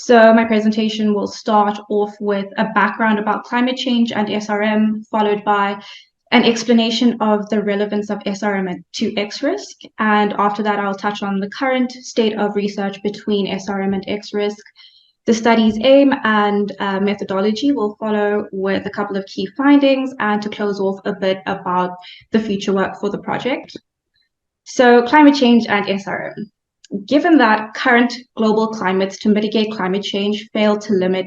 So my presentation will start off with a background about climate change and SRM, followed by an explanation of the relevance of SRM to X-risk. And after that, I'll touch on the current state of research between SRM and X-risk. The study's aim and methodology will follow with a couple of key findings, and to close off a bit about the future work for the project. So climate change and SRM. Given that current global climates to mitigate climate change fail to limit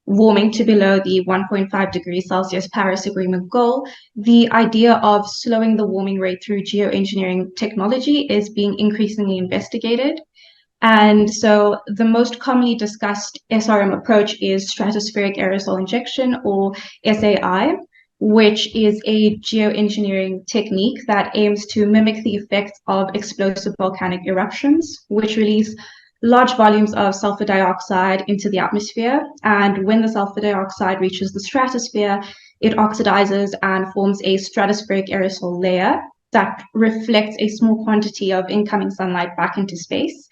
warming to below the 1.5 degrees Celsius Paris Agreement goal, the idea of slowing the warming rate through geoengineering technology is being increasingly investigated. And so the most commonly discussed SRM approach is stratospheric aerosol injection, or SAI, which is a geoengineering technique that aims to mimic the effects of explosive volcanic eruptions, which release large volumes of sulfur dioxide into the atmosphere. And when the sulfur dioxide reaches the stratosphere, it oxidizes and forms a stratospheric aerosol layer that reflects a small quantity of incoming sunlight back into space.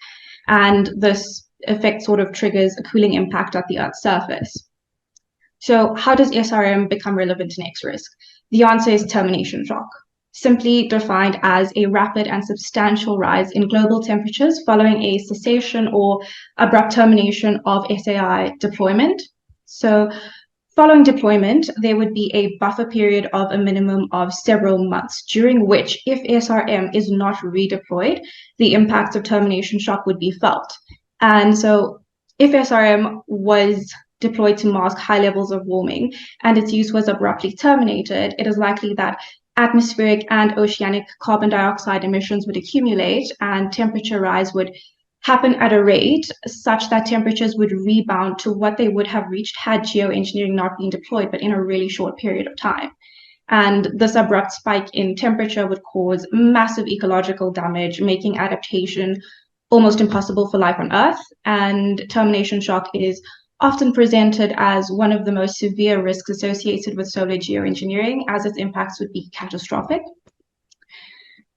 And this effect sort of triggers a cooling impact at the Earth's surface. So how does SRM become relevant in X-risk? The answer is termination shock, simply defined as a rapid and substantial rise in global temperatures following a cessation or abrupt termination of SAI deployment. So following deployment, there would be a buffer period of a minimum of several months, during which, if SRM is not redeployed, the impacts of termination shock would be felt. And so if SRM was deployed to mask high levels of warming and its use was abruptly terminated, it is likely that atmospheric and oceanic carbon dioxide emissions would accumulate and temperature rise would happen at a rate such that temperatures would rebound to what they would have reached had geoengineering not been deployed, but in a really short period of time. And this abrupt spike in temperature would cause massive ecological damage, making adaptation almost impossible for life on Earth. And termination shock is often presented as one of the most severe risks associated with solar geoengineering, as its impacts would be catastrophic.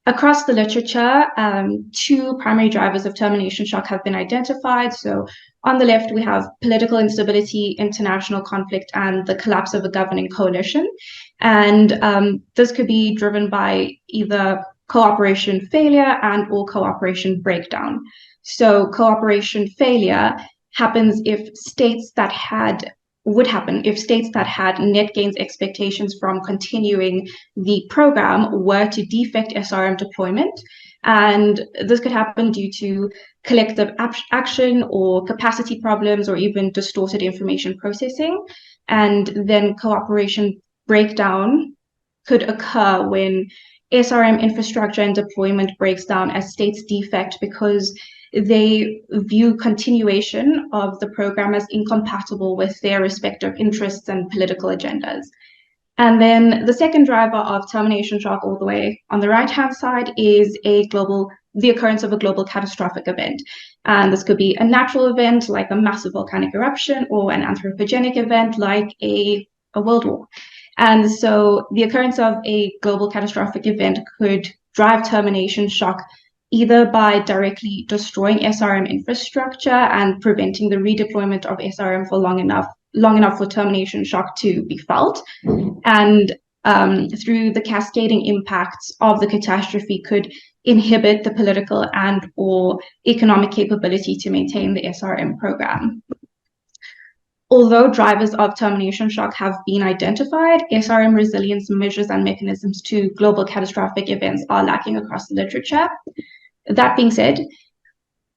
Across the literature, two primary drivers of termination shock have been identified. So on the left, we have political instability, international conflict, and the collapse of a governing coalition. And this could be driven by either cooperation failure and or cooperation breakdown. So cooperation failure happens if states that had net gains expectations from continuing the program were to defect SRM deployment. And this could happen due to collective action or capacity problems or even distorted information processing. And then cooperation breakdown could occur when SRM infrastructure and deployment breaks down as states defect because they view continuation of the program as incompatible with their respective interests and political agendas. And then the second driver of termination shock, all the way on the right-hand side, is the occurrence of a global catastrophic event. And this could be a natural event like a massive volcanic eruption, or an anthropogenic event like a world war. And so the occurrence of a global catastrophic event could drive termination shock either by directly destroying SRM infrastructure and preventing the redeployment of SRM for long enough for termination shock to be felt, and through the cascading impacts of the catastrophe could inhibit the political and or economic capability to maintain the SRM program. Although drivers of termination shock have been identified, SRM resilience measures and mechanisms to global catastrophic events are lacking across the literature. That being said,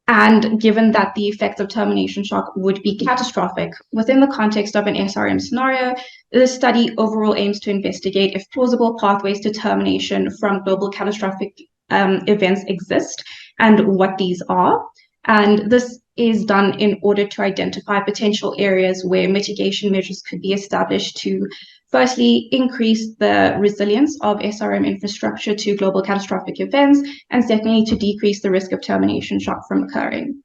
and given that the effects of termination shock would be catastrophic within the context of an SRM scenario, the study overall aims to investigate if plausible pathways to termination from global catastrophic events exist and what these are. And this is done in order to identify potential areas where mitigation measures could be established to firstly increase the resilience of SRM infrastructure to global catastrophic events, and secondly to decrease the risk of termination shock from occurring.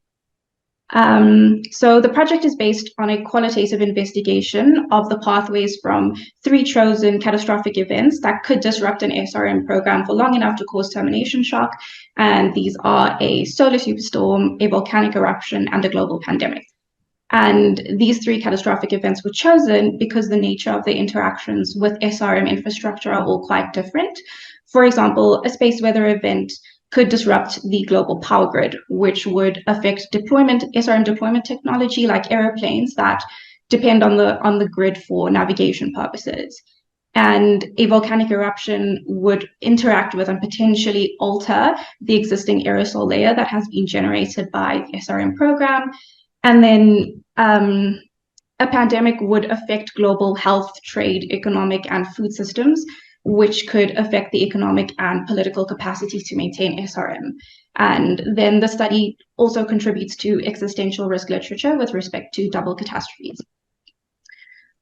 So the project is based on a qualitative investigation of the pathways from 3 chosen catastrophic events that could disrupt an SRM program for long enough to cause termination shock. And these are a solar superstorm, a volcanic eruption, and a global pandemic. And these three catastrophic events were chosen because the nature of the interactions with SRM infrastructure are all quite different. For example, a space weather event could disrupt the global power grid, which would affect SRM deployment technology like aeroplanes that depend on the grid for navigation purposes. And a volcanic eruption would interact with and potentially alter the existing aerosol layer that has been generated by the SRM program. And then a pandemic would affect global health, trade, economic, and food systems, which could affect the economic and political capacity to maintain SRM. And then the study also contributes to existential risk literature with respect to double catastrophes.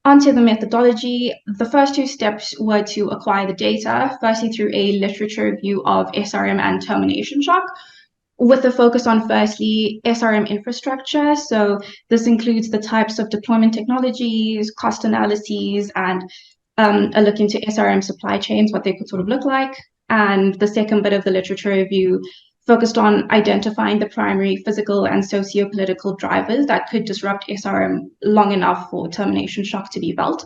Onto the methodology, the first two steps were to acquire the data, firstly through a literature review of SRM and termination shock, with a focus on firstly SRM infrastructure. So this includes the types of deployment technologies, cost analyses, and a look into SRM supply chains, what they could sort of look like. And the second bit of the literature review focused on identifying the primary physical and socio-political drivers that could disrupt SRM long enough for termination shock to be felt.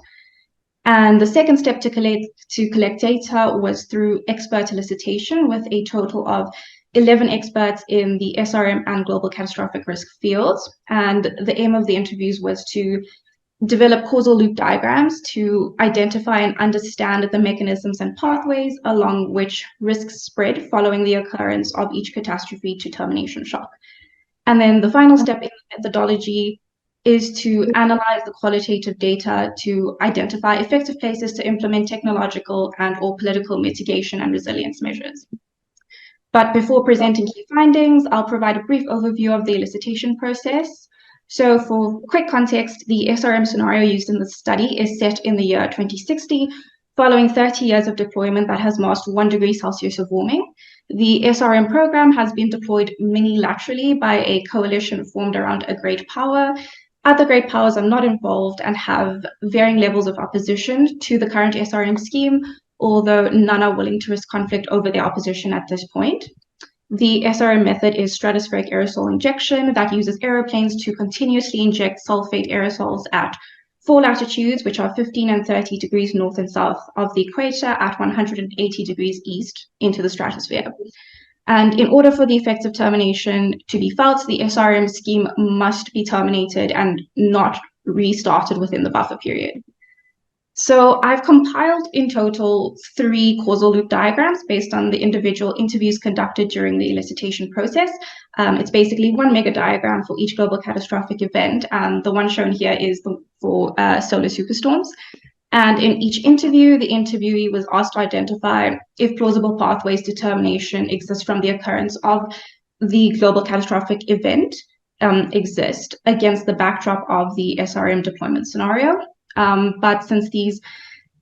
And the second step to collect data was through expert elicitation with a total of 11 experts in the SRM and global catastrophic risk fields. And the aim of the interviews was to develop causal loop diagrams to identify and understand the mechanisms and pathways along which risks spread following the occurrence of each catastrophe to termination shock. And then the final step in the methodology is to analyze the qualitative data to identify effective places to implement technological and or political mitigation and resilience measures. But before presenting key findings, I'll provide a brief overview of the elicitation process. So for quick context, the SRM scenario used in the study is set in the year 2060, following 30 years of deployment that has masked 1 degree Celsius of warming. The SRM program has been deployed minilaterally by a coalition formed around a great power. Other great powers are not involved and have varying levels of opposition to the current SRM scheme, although none are willing to risk conflict over their opposition at this point. The SRM method is stratospheric aerosol injection that uses aeroplanes to continuously inject sulfate aerosols at 4 latitudes, which are 15 and 30 degrees north and south of the equator at 180 degrees east into the stratosphere. And in order for the effective termination to be felt, the SRM scheme must be terminated and not restarted within the buffer period. So I've compiled in total 3 causal loop diagrams based on the individual interviews conducted during the elicitation process. It's basically 1 mega diagram for each global catastrophic event, and the one shown here is for solar superstorms. And in each interview, the interviewee was asked to identify if plausible pathways to termination exist from the occurrence of the global catastrophic event exist against the backdrop of the SRM deployment scenario. But since these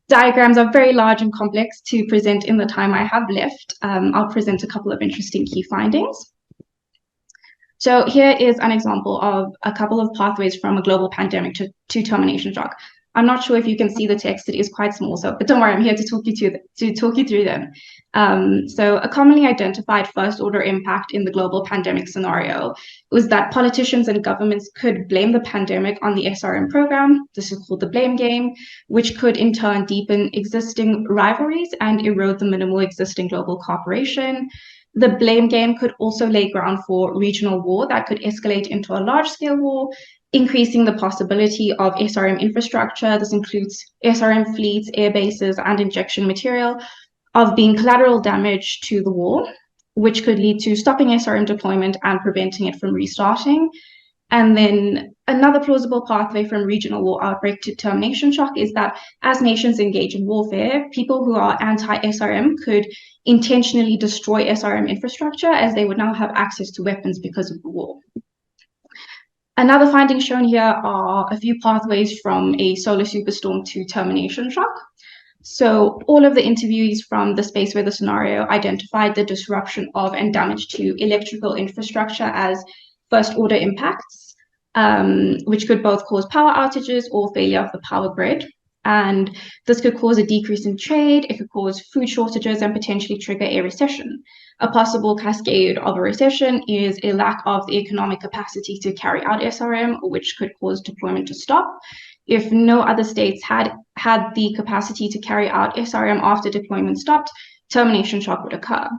diagrams are very large and complex to present in the time I have left, I'll present a couple of interesting key findings. So here is an example of a couple of pathways from a global pandemic to termination shock. I'm not sure if you can see the text, it is quite small, but don't worry, I'm here to talk you through them. So a commonly identified first order impact in the global pandemic scenario was that politicians and governments could blame the pandemic on the SRM program. This is called the blame game, which could in turn deepen existing rivalries and erode the minimal existing global cooperation. The blame game could also lay ground for regional war that could escalate into a large-scale war, increasing the possibility of SRM infrastructure. This includes SRM fleets, air bases, and injection material of being collateral damage to the war, which could lead to stopping SRM deployment and preventing it from restarting. And then another plausible pathway from regional war outbreak to termination shock is that as nations engage in warfare, people who are anti-SRM could intentionally destroy SRM infrastructure as they would now have access to weapons because of the war. Another finding shown here are a few pathways from a solar superstorm to termination shock. So all of the interviewees from the space weather scenario identified the disruption of and damage to electrical infrastructure as first order impacts, which could both cause power outages or failure of the power grid. And this could cause a decrease in trade, it could cause food shortages and potentially trigger a recession. A possible cascade of a recession is a lack of the economic capacity to carry out SRM, which could cause deployment to stop. If no other states had the capacity to carry out SRM after deployment stopped, termination shock would occur.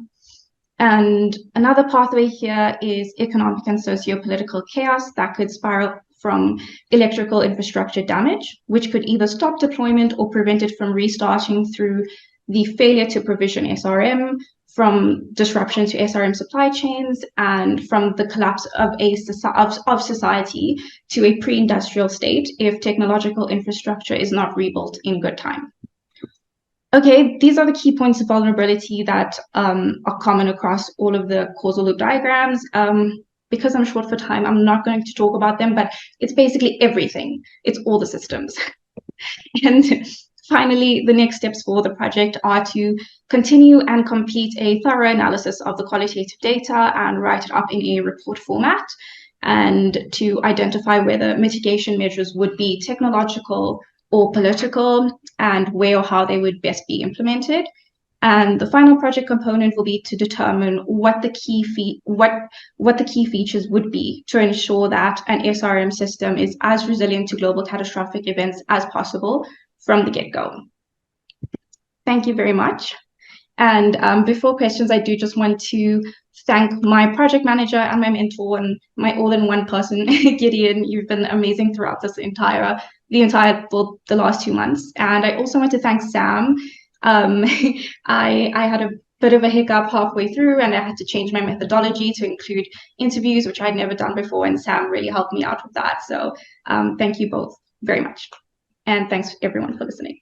And another pathway here is economic and socio-political chaos that could spiral from electrical infrastructure damage, which could either stop deployment or prevent it from restarting through the failure to provision SRM, from disruption to SRM supply chains, and from the collapse of society to a pre-industrial state if technological infrastructure is not rebuilt in good time. Okay, these are the key points of vulnerability that are common across all of the causal loop diagrams. Because I'm short for time, I'm not going to talk about them, but it's basically everything. It's all the systems. And finally, the next steps for the project are to continue and complete a thorough analysis of the qualitative data and write it up in a report format, and to identify whether mitigation measures would be technological or political, and where or how they would best be implemented. And the final project component will be to determine what the key features would be to ensure that an SRM system is as resilient to global catastrophic events as possible from the get-go. Thank you very much. And before questions, I do just want to thank my project manager and my mentor and my all-in-one person, Gideon. You've been amazing throughout the last 2 months. And I also want to thank Sam. I had a bit of a hiccup halfway through, and I had to change my methodology to include interviews, which I'd never done before, and Sam really helped me out with that. So thank you both very much. And thanks everyone for listening.